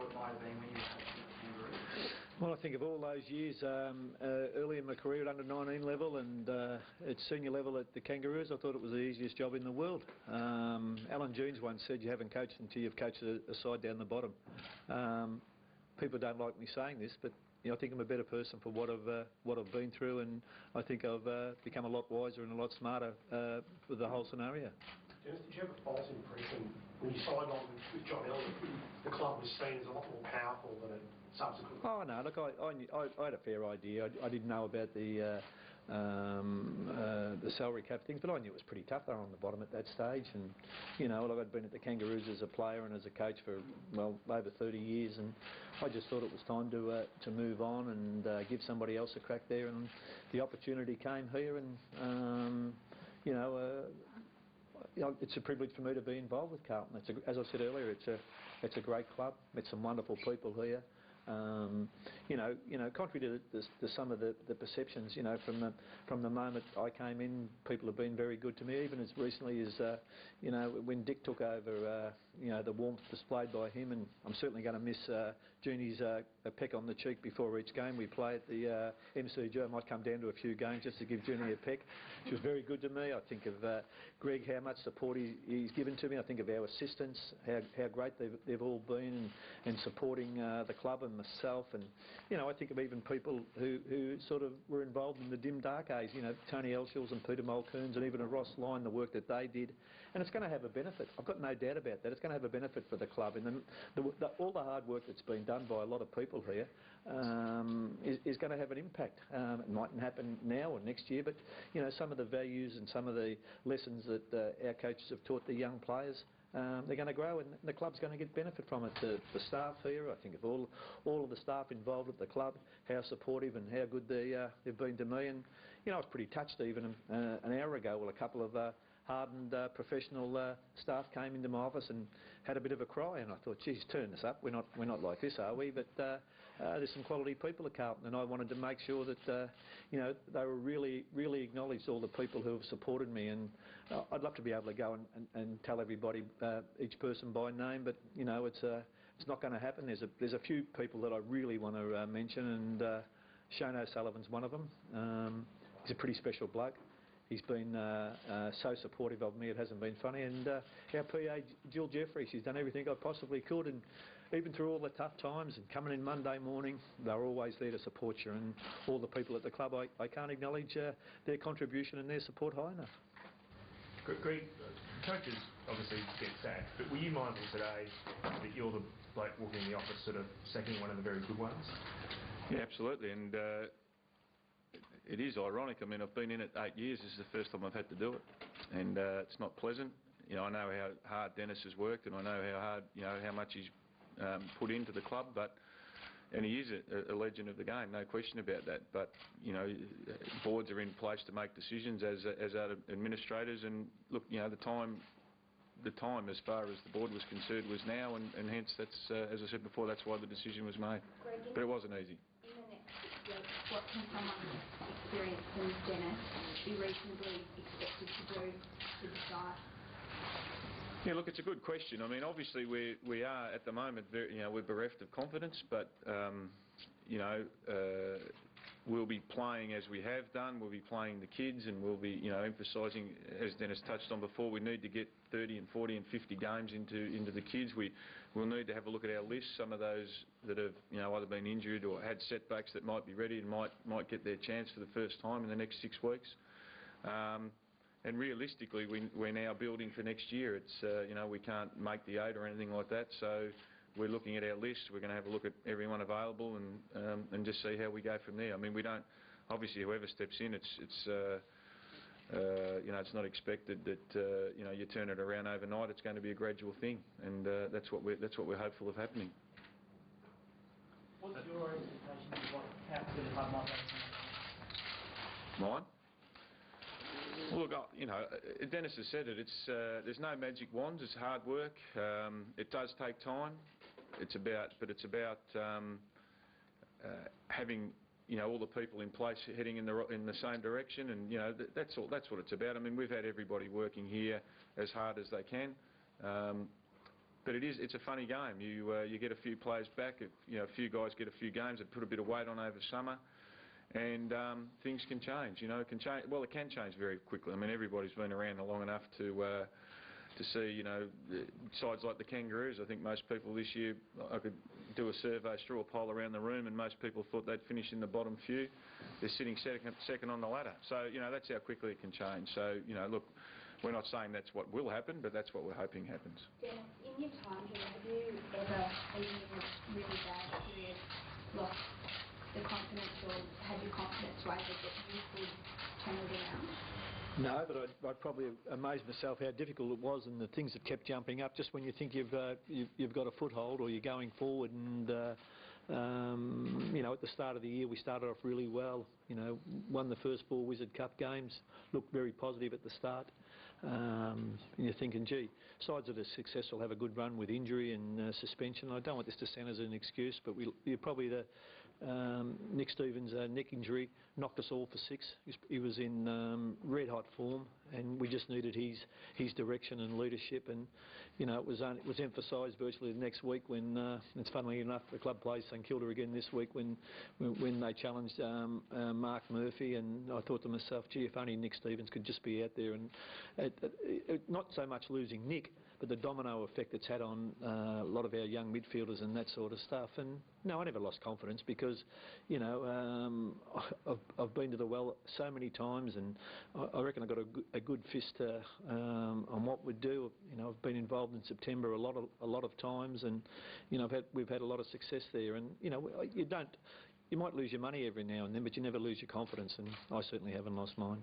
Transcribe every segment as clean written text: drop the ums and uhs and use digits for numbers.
thought it might have been when you were coaching at Kangaroos? Well, I think of all those years early in my career at under-19 level and at senior level at the Kangaroos, I thought it was the easiest job in the world. Alan Jones once said you haven't coached until you've coached a side down the bottom. People don't like me saying this, but you know, I think I'm a better person for what I've been through, and I think I've become a lot wiser and a lot smarter for the whole scenario. Dennis, did you have a false impression when you signed on with John Elliott? The club was seen as a lot more powerful than it subsequently. Oh no, look, I had a fair idea. I didn't know about the salary cap things, but I knew it was pretty tough. They were on the bottom at that stage, and you know, like I'd been at the Kangaroos as a player and as a coach for well over 30 years, and I just thought it was time to move on and give somebody else a crack there, and the opportunity came here, and you know, it's a privilege for me to be involved with Carlton. As I said earlier, it's a great club. Met some wonderful people here. You know, contrary to some of the perceptions, you know, from the moment I came in, people have been very good to me. Even as recently as you know, when Dick took over, you know, the warmth displayed by him, and I'm certainly going to miss Jeannie's a peck on the cheek before each game we play at the MCG. I might come down to a few games just to give Jeannie a peck. She was very good to me. I think of Greg, how much support he's given to me. I think of our assistants, how great they've all been and supporting the club and myself, and you know, I think of even people who sort of were involved in the dim dark age, you know, Tony Elshills and Peter Mulkearns and even a Ross Lyon, the work that they did, and it's going to have a benefit. I've got no doubt about that. It's going to have a benefit for the club, and all the hard work that's been done by a lot of people here is going to have an impact. It mightn't happen now or next year, but you know, some of the values and some of the lessons that our coaches have taught the young players, they're going to grow, and the club's going to get benefit from it. The staff here, I think of all of the staff involved at the club, how supportive and how good they've been to me. And you know, I was pretty touched even an hour ago. Well, a couple of hardened professional staff came into my office and had a bit of a cry, and I thought, geez, turn this up. We're not like this, are we? But there's some quality people at Carlton, and I wanted to make sure that you know, they were really acknowledged, all the people who have supported me. And I'd love to be able to go and tell everybody, each person by name, but you know, it's not going to happen. There's a few people that I really want to mention, and Shane O'Sullivan's one of them. He's a pretty special bloke. He's been so supportive of me, it hasn't been funny. And our PA, Jill Jeffrey, she's done everything I possibly could, and even through all the tough times and coming in Monday morning, they're always there to support you. And all the people at the club, I can't acknowledge their contribution and their support high enough. Greg, coaches obviously get sacked, but were you mindful today that you're the bloke walking in the office sort of sacking one of the very good ones? Yeah, absolutely, and it is ironic. I mean, I've been in it 8 years. This is the first time I've had to do it, and it's not pleasant. You know, I know how hard Dennis has worked, and I know how hard, you know, how much he's put into the club. And he is a legend of the game, no question about that. But you know, boards are in place to make decisions, as are administrators. And look, you know, the time as far as the board was concerned was now, and hence that's, as I said before, that's why the decision was made. But it wasn't easy. In the next 6 years, what can someone experienced in Dennis be reasonably expected to do to decide? Yeah, look, it's a good question. I mean, obviously we are at the moment very, you know, we're bereft of confidence, but you know, we'll be playing as we have done. We'll be playing the kids, and we'll be, you know, emphasising, as Dennis touched on before, we need to get 30 and 40 and 50 games into the kids. We'll need to have a look at our list. Some of those that have, you know, either been injured or had setbacks that might be ready and might get their chance for the first time in the next 6 weeks. And realistically, we're now building for next year. It's you know, we can't make the 8 or anything like that, so we're looking at our list. We're going to have a look at everyone available and just see how we go from there. I mean, we don't, obviously whoever steps in, it's you know, it's not expected that you know, you turn it around overnight. It's going to be a gradual thing, and that's what we're hopeful of happening. What's your expectation of what how the club might be? Mine? Well, look, you know, Dennis has said it. It's there's no magic wands. It's hard work. It does take time. It's about having, you know, all the people in place heading in the same direction, and you know, that's all. That's what it's about. I mean, we've had everybody working here as hard as they can. But it's a funny game. You get a few players back, a few guys get a few games that put a bit of weight on over summer, and things can change. It can change. Well, it can change very quickly. I mean, everybody's been around long enough to see, sides like the Kangaroos. I think most people this year, I could do a survey, straw poll around the room, and most people thought they'd finish in the bottom few. They're sitting second on the ladder. So, that's how quickly it can change. So, look, we're not saying that's what will happen, but that's what we're hoping happens. Dennis, in your time here, have you ever, even in a really bad period, lost the confidence, or had your confidence wavered that you could turn it around? No, but I'd probably amaze myself how difficult it was, and the things that kept jumping up just when you think you've got a foothold or you're going forward. And at the start of the year we started off really well. Won the first 4 Wizard Cup games, looked very positive at the start. You're thinking, gee, sides that are successful have a good run with injury and suspension. I don't want this to sound as an excuse, but you're probably Nick Stevens' neck injury knocked us all for 6. He was in red hot form, and we just needed his direction and leadership. And it was emphasised virtually the next week when it's funnily enough the club plays St Kilda again this week when they challenged Mark Murphy. And I thought to myself, gee, if only Nick Stevens could just be out there. And not so much losing Nick, but the domino effect it's had on a lot of our young midfielders and that sort of stuff. And no, I never lost confidence because, I've been to the well so many times, and I reckon I've got a good fist on what we do. I've been involved in September a lot of times, and we've had a lot of success there. And you might lose your money every now and then, but you never lose your confidence, and I certainly haven't lost mine.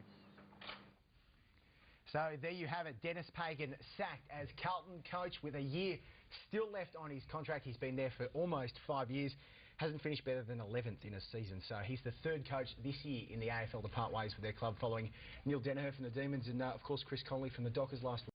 So there you have it, Dennis Pagan sacked as Carlton coach with a year still left on his contract. He's been there for almost 5 years, hasn't finished better than 11th in a season. So he's the 3rd coach this year in the AFL to part ways with their club, following Neil Danaher from the Demons and, of course, Chris Connolly from the Dockers last week.